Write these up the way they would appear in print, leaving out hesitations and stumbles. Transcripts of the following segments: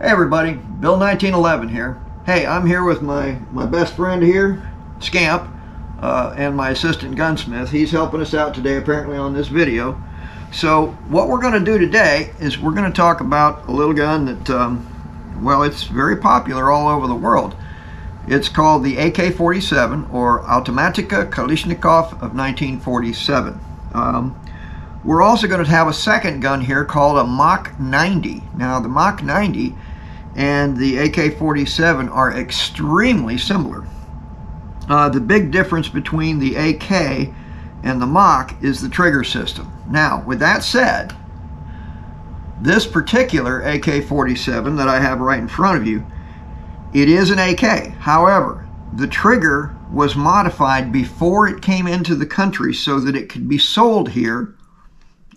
Hey everybody, Bill 1911 here. Hey, I'm here with my best friend here, Scamp, and my assistant gunsmith. He's helping us out today apparently on this video. So what we're going to do today is we're going to talk about a little gun that, well, it's very popular all over the world. It's called the AK-47, or Automatica Kalashnikov of 1947. We're also going to have a second gun here called a MAK 90. Now the MAK 90 and the AK-47 are extremely similar. The big difference between the AK and the MAK is the trigger system. Now, with that said, this particular AK-47 that I have right in front of you, it is an AK. However, the trigger was modified before it came into the country so that it could be sold here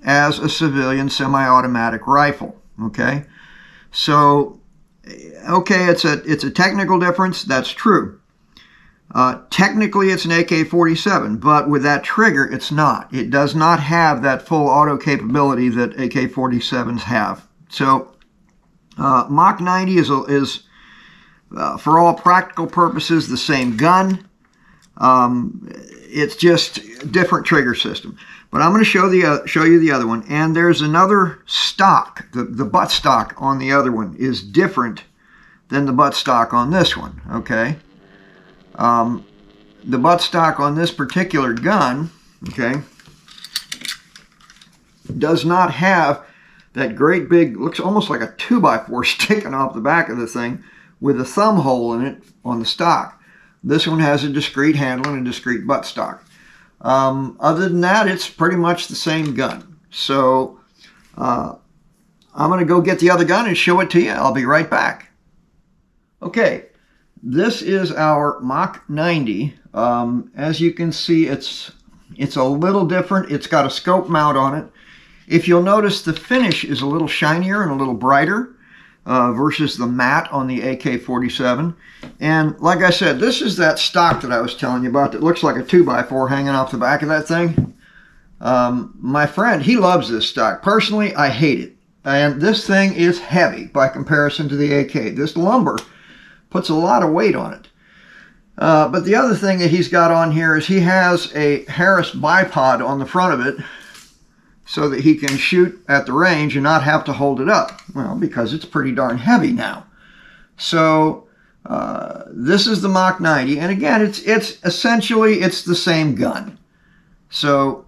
as a civilian semi-automatic rifle. Okay, so okay, it's a technical difference. That's true. Technically, it's an AK-47, but with that trigger, it's not. It does not have that full auto capability that AK-47s have. So, MAK 90 is for all practical purposes, the same gun. It's just a different trigger system. But I'm going to show you the other one. And there's another stock. The butt stock on the other one is different than the butt stock on this one. Okay. The butt stock on this particular gun, okay, does not have that great big, looks almost like a 2x4 sticking off the back of the thing with a thumb hole in it on the stock. This one has a discrete handle and a discrete butt stock. Other than that, it's pretty much the same gun. So I'm going to go get the other gun and show it to you. I'll be right back. Okay, this is our MAK 90. As you can see, it's a little different. It's got a scope mount on it. If you'll notice, the finish is a little shinier and a little brighter versus the matte on the AK-47. And like I said, this is that stock that I was telling you about that looks like a 2x4 hanging off the back of that thing. My friend, he loves this stock. Personally, I hate it. And this thing is heavy by comparison to the AK. This lumber puts a lot of weight on it. But the other thing that he's got on here is he has a Harris bipod on the front of it so that he can shoot at the range and not have to hold it up. Well, because it's pretty darn heavy now. So this is the MAK 90, and again, it's essentially the same gun. So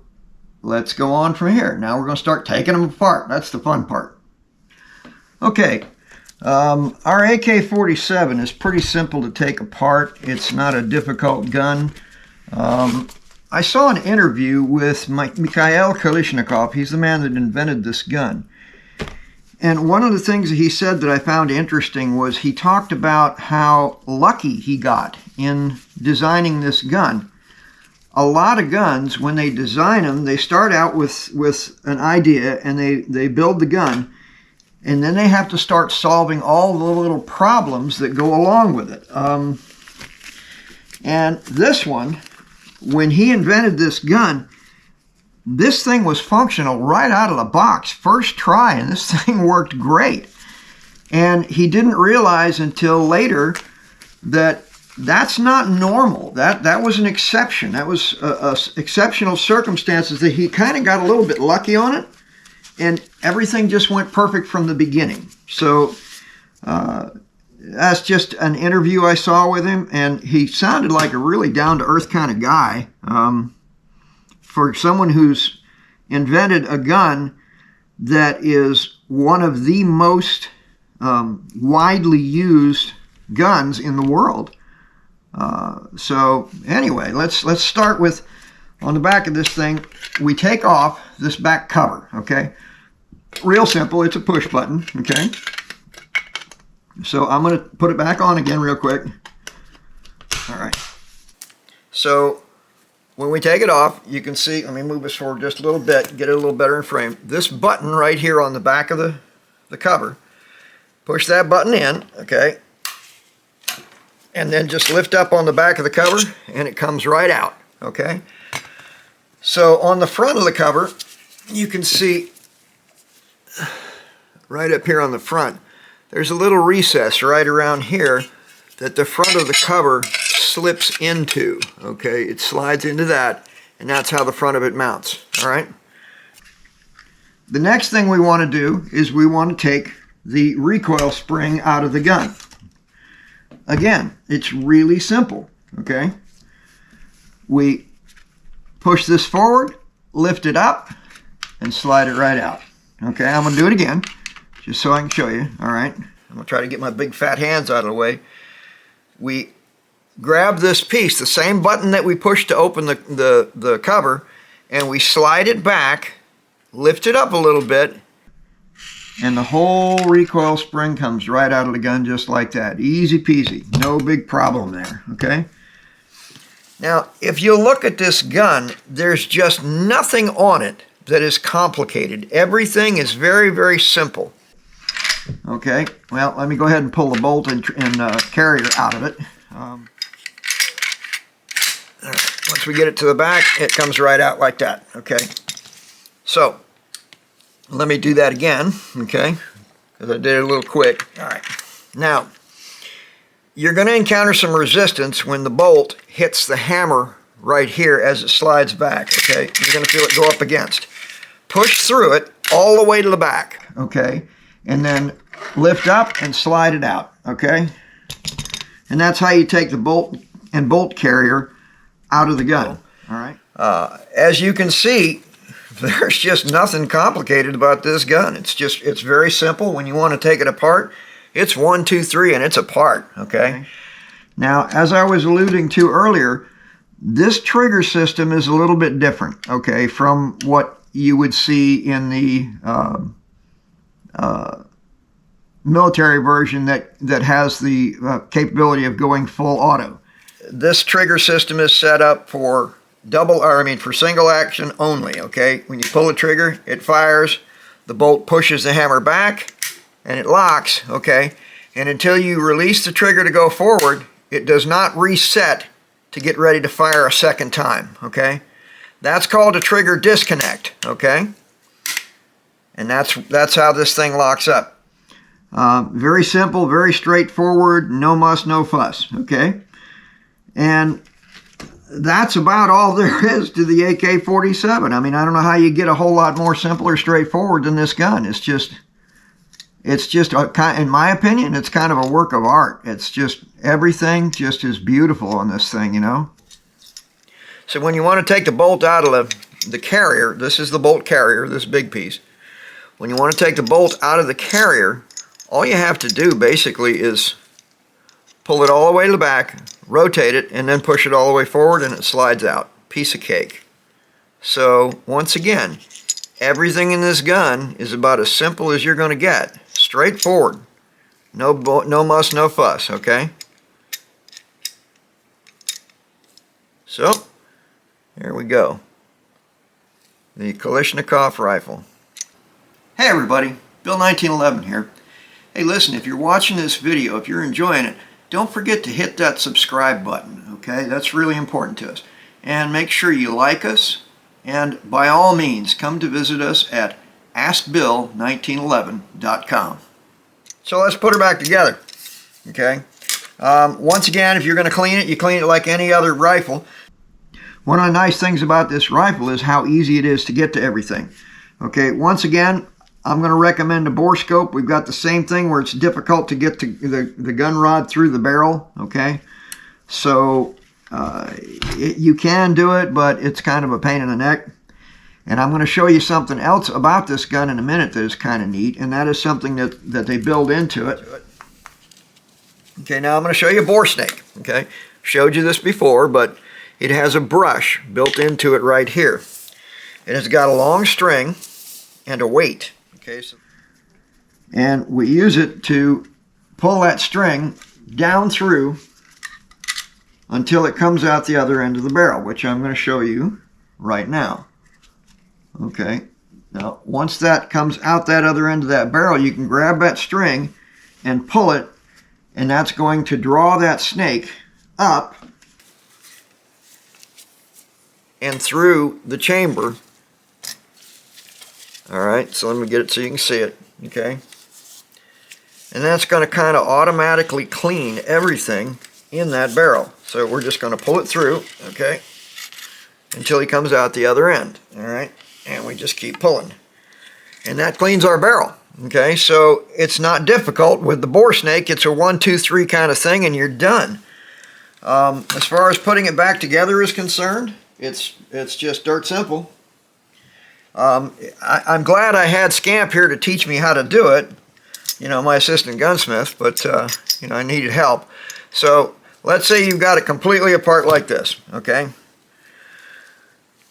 let's go on from here. Now we're going to start taking them apart. That's the fun part. Okay, our AK-47 is pretty simple to take apart. It's not a difficult gun. I saw an interview with Mikhail Kalashnikov. He's the man that invented this gun. And one of the things that he said that I found interesting was he talked about how lucky he got in designing this gun. A lot of guns, when they design them, they start out with an idea and they build the gun, and then they have to start solving all the little problems that go along with it. And this one, when he invented this gun, this thing was functional right out of the box, first try, and this thing worked great. And he didn't realize until later that that's not normal. That was an exception. That was exceptional circumstances that he kind of got a little bit lucky on it, and everything just went perfect from the beginning. So that's just an interview I saw with him, and he sounded like a really down-to-earth kind of guy. For someone who's invented a gun that is one of the most widely used guns in the world. So anyway, let's start with, on the back of this thing, we take off this back cover, okay? Real simple, it's a push button, okay? So I'm going to put it back on again real quick. All right. So when we take it off, you can see, let me move this forward just a little bit, get it a little better in frame. This button right here on the back of the cover, push that button in, okay? And then just lift up on the back of the cover and it comes right out, okay? So on the front of the cover, you can see right up here on the front, there's a little recess right around here that the front of the cover slips into. Okay, it slides into that, and that's how the front of it mounts. All right. The next thing we want to do is we want to take the recoil spring out of the gun. Again, it's really simple. Okay, we push this forward, lift it up, and slide it right out. Okay, I'm going to do it again just so I can show you. All right, I'm going to try to get my big fat hands out of the way. We grab this piece, the same button that we pushed to open the cover, and we slide it back, lift it up a little bit, and the whole recoil spring comes right out of the gun just like that. Easy peasy, no big problem there. Okay. Now, if you look at this gun, there's just nothing on it that is complicated. Everything is very, very simple. Okay, well, let me go ahead and pull the bolt and carrier out of it. All right. Once we get it to the back, it comes right out like that. Okay, so let me do that again, okay, because I did it a little quick. All right, now, you're going to encounter some resistance when the bolt hits the hammer right here as it slides back, okay? You're going to feel it go up against. Push through it all the way to the back, okay? And then lift up and slide it out, okay? And that's how you take the bolt and bolt carrier out of the gun, all right? As you can see, there's just nothing complicated about this gun. It's very simple. When you want to take it apart, it's 1, 2, 3, and it's apart, okay? Now, as I was alluding to earlier, this trigger system is a little bit different, okay, from what you would see in the military version that has the capability of going full auto. This trigger system is set up for for single action only, okay? When you pull the trigger, it fires, the bolt pushes the hammer back, and it locks, okay? And until you release the trigger to go forward, it does not reset to get ready to fire a second time, okay? That's called a trigger disconnect, okay? And that's how this thing locks up. Very simple, very straightforward, no muss, no fuss, okay? And that's about all there is to the AK-47. I mean, I don't know how you get a whole lot more simple or straightforward than this gun. It's just in my opinion, it's kind of a work of art. It's just, everything just is beautiful on this thing, you know? So when you want to take the bolt out of the carrier, this is the bolt carrier, this big piece. When you want to take the bolt out of the carrier, all you have to do basically is pull it all the way to the back, rotate it, and then push it all the way forward, and it slides out. Piece of cake. So, once again, everything in this gun is about as simple as you're going to get. Straightforward. No muss, no fuss, okay? So, here we go. The Kalashnikov rifle. Hey everybody, Bill 1911 here. Hey listen, if you're watching this video, if you're enjoying it, don't forget to hit that subscribe button, okay? That's really important to us. And make sure you like us, and by all means, come to visit us at askbill1911.com. So let's put her back together, okay? Once again, if you're going to clean it, you clean it like any other rifle. One of the nice things about this rifle is how easy it is to get to everything. Okay, once again, I'm going to recommend a bore scope. We've got the same thing where it's difficult to get to the gun rod through the barrel, okay? So you can do it, but it's kind of a pain in the neck. And I'm going to show you something else about this gun in a minute that is kind of neat, and that is something that they build into it. Okay, now I'm going to show you a bore snake, okay? Showed you this before, but it has a brush built into it right here. It has got a long string and a weight. Okay, and we use it to pull that string down through until it comes out the other end of the barrel, which I'm going to show you right now. Okay, now once that comes out that other end of that barrel, you can grab that string and pull it, and that's going to draw that snake up and through the chamber. All right, so let me get it so you can see it, okay? And that's going to kind of automatically clean everything in that barrel. So we're just going to pull it through, okay, until he comes out the other end. All right, and we just keep pulling. And that cleans our barrel. Okay, so it's not difficult. With the bore snake, it's a 1, 2, 3 kind of thing, and you're done. As far as putting it back together is concerned, it's just dirt simple. I'm glad I had Scamp here to teach me how to do it. You know, my assistant gunsmith, but you know, I needed help. So let's say you've got it completely apart like this, okay?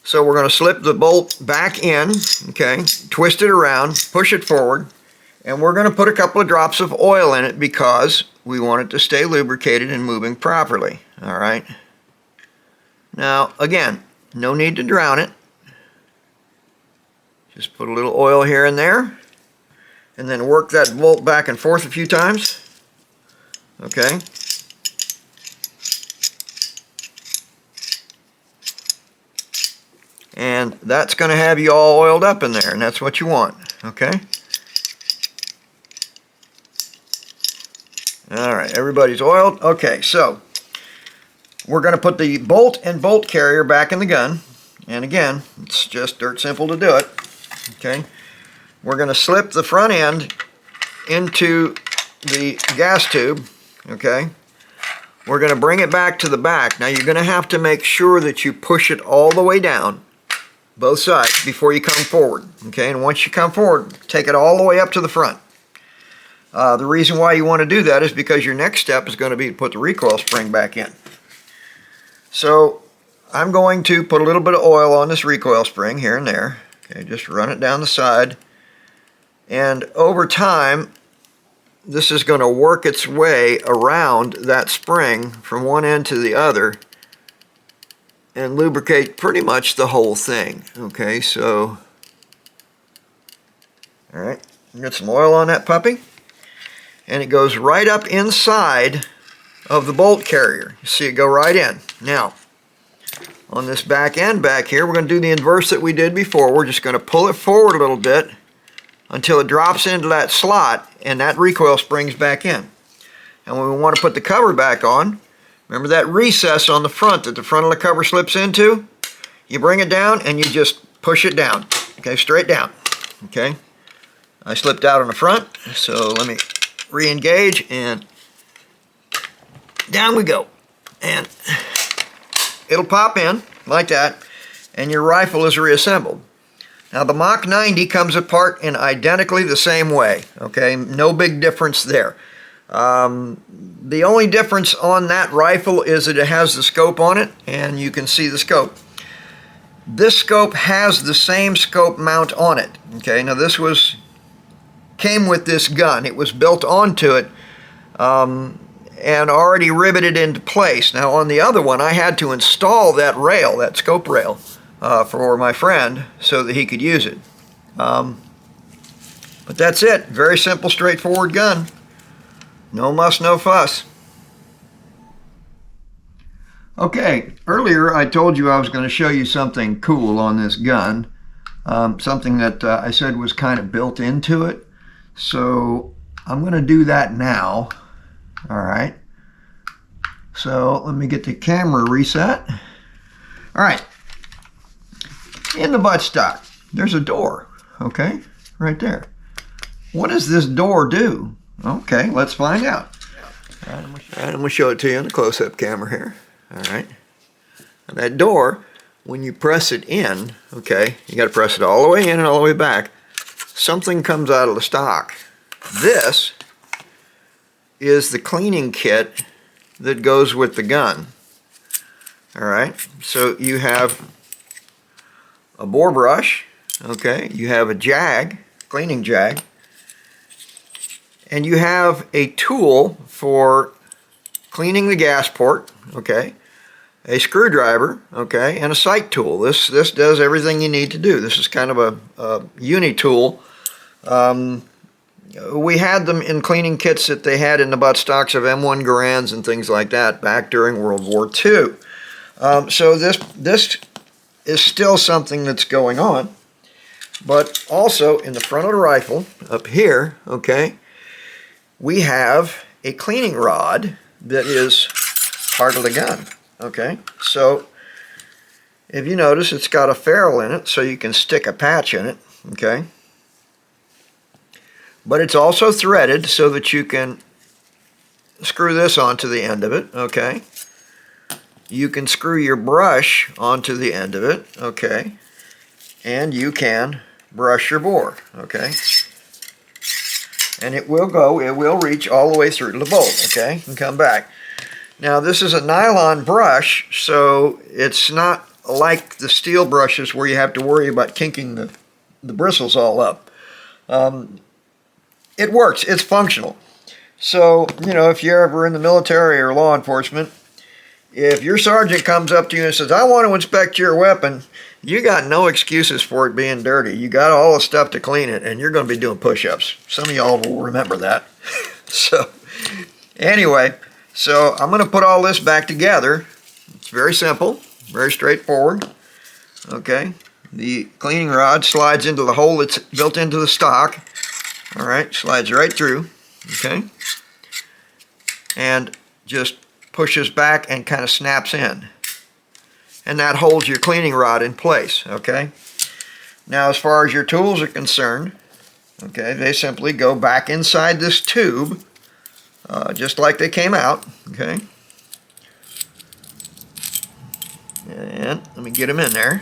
So we're going to slip the bolt back in, okay, twist it around, push it forward, and we're going to put a couple of drops of oil in it because we want it to stay lubricated and moving properly, all right? Now, again, no need to drown it. Just put a little oil here and there, and then work that bolt back and forth a few times, okay? And that's going to have you all oiled up in there, and that's what you want, okay? Alright, everybody's oiled. Okay, so we're going to put the bolt and bolt carrier back in the gun. And again, it's just dirt simple to do it. Okay, we're going to slip the front end into the gas tube. Okay, we're going to bring it back to the back. Now you're going to have to make sure that you push it all the way down, both sides, before you come forward. Okay, and once you come forward, take it all the way up to the front. The reason why you want to do that is because your next step is going to be to put the recoil spring back in. So I'm going to put a little bit of oil on this recoil spring here and there. Okay, just run it down the side. And over time, this is going to work its way around that spring from one end to the other and lubricate pretty much the whole thing. Okay, so, all right, get some oil on that puppy. And it goes right up inside of the bolt carrier. You see it go right in. Now, on this back end back here, we're going to do the inverse that we did before. We're just going to pull it forward a little bit until it drops into that slot, and that recoil springs back in. And when we want to put the cover back on, remember that recess on the front that the front of the cover slips into? You bring it down and you just push it down. Okay, straight down. Okay, I slipped out on the front, so let me re-engage, and down we go, and it'll pop in like that, and your rifle is reassembled. Now the MAK 90 comes apart in identically the same way. Okay, no big difference there. The only difference on that rifle is that it has the scope on it, and you can see the scope. This scope has the same scope mount on it. Okay, now this came with this gun. It was built onto it and already riveted into place. Now on the other one, I had to install that rail, that scope rail, for my friend so that he could use it. But that's it. Very simple, straightforward gun. No muss, no fuss. Okay, earlier I told you I was going to show you something cool on this gun. Something that I said was kind of built into it. So I'm going to do that now. All right. So let me get the camera reset. All right. In the buttstock, there's a door. Okay, right there. What does this door do? Okay, let's find out. All right, I'm going to show it to you on the close-up camera here. All right. And that door, when you press it in, okay, you got to press it all the way in and all the way back. Something comes out of the stock. This is the cleaning kit that goes with the gun. All right, so you have a bore brush, okay, you have a jag, cleaning jag, and you have a tool for cleaning the gas port, okay, a screwdriver, okay, and a sight tool. This does everything you need to do. This is kind of a uni tool. We had them in cleaning kits that they had in the buttstocks of M1 Garands and things like that back during World War II. So this is still something that's going on, but also in the front of the rifle up here, okay, we have a cleaning rod that is part of the gun. Okay, so if you notice, it's got a ferrule in it, so you can stick a patch in it. Okay, but it's also threaded so that you can screw this onto the end of it. Okay, you can screw your brush onto the end of it. Okay, and you can brush your board. Okay, and it will reach all the way through to the bolt. Okay, and come back. Now this is a nylon brush, so it's not like the steel brushes where you have to worry about kinking the bristles all up. It works, it's functional. So, you know, if you're ever in the military or law enforcement, if your sergeant comes up to you and says, I want to inspect your weapon, you got no excuses for it being dirty. You got all the stuff to clean it, and you're going to be doing push-ups. Some of y'all will remember that. So, anyway, so I'm going to put all this back together. It's very simple, very straightforward. Okay, the cleaning rod slides into the hole that's built into the stock. All right, slides right through. Okay, and just pushes back and kind of snaps in. And that holds your cleaning rod in place. Okay, now as far as your tools are concerned, okay, they simply go back inside this tube just like they came out. Okay, and let me get them in there.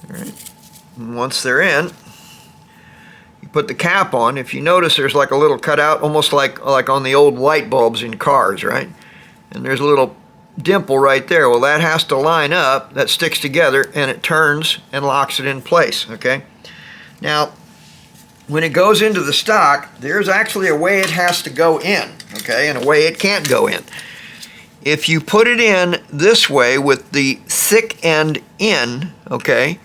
All right, and once they're in, you put the cap on. If you notice, there's like a little cutout, almost like on the old light bulbs in cars, right? And there's a little dimple right there. Well, that has to line up. That sticks together, and it turns and locks it in place. Okay, now when it goes into the stock, there's actually a way it has to go in, okay, and a way it can't go in. If you put it in this way with the thick end in, okay,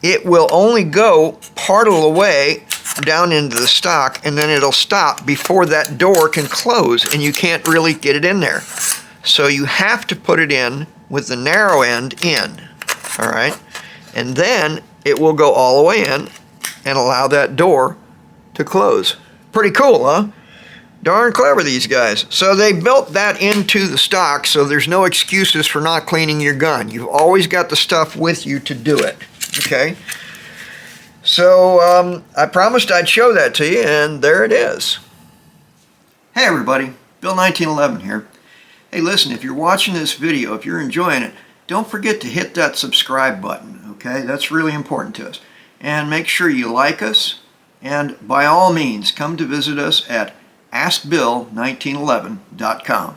it will only go part of the way down into the stock, and then it'll stop before that door can close, and you can't really get it in there. So you have to put it in with the narrow end in, all right, and then it will go all the way in and allow that door to close. Pretty cool, huh? Darn clever, these guys. So they built that into the stock, so there's no excuses for not cleaning your gun. You've always got the stuff with you to do it. Okay? So I promised I'd show that to you, and there it is. Hey everybody, Bill 1911 here. Hey listen, if you're watching this video, if you're enjoying it, don't forget to hit that subscribe button, okay? That's really important to us. And make sure you like us, and by all means, come to visit us at askbill1911.com.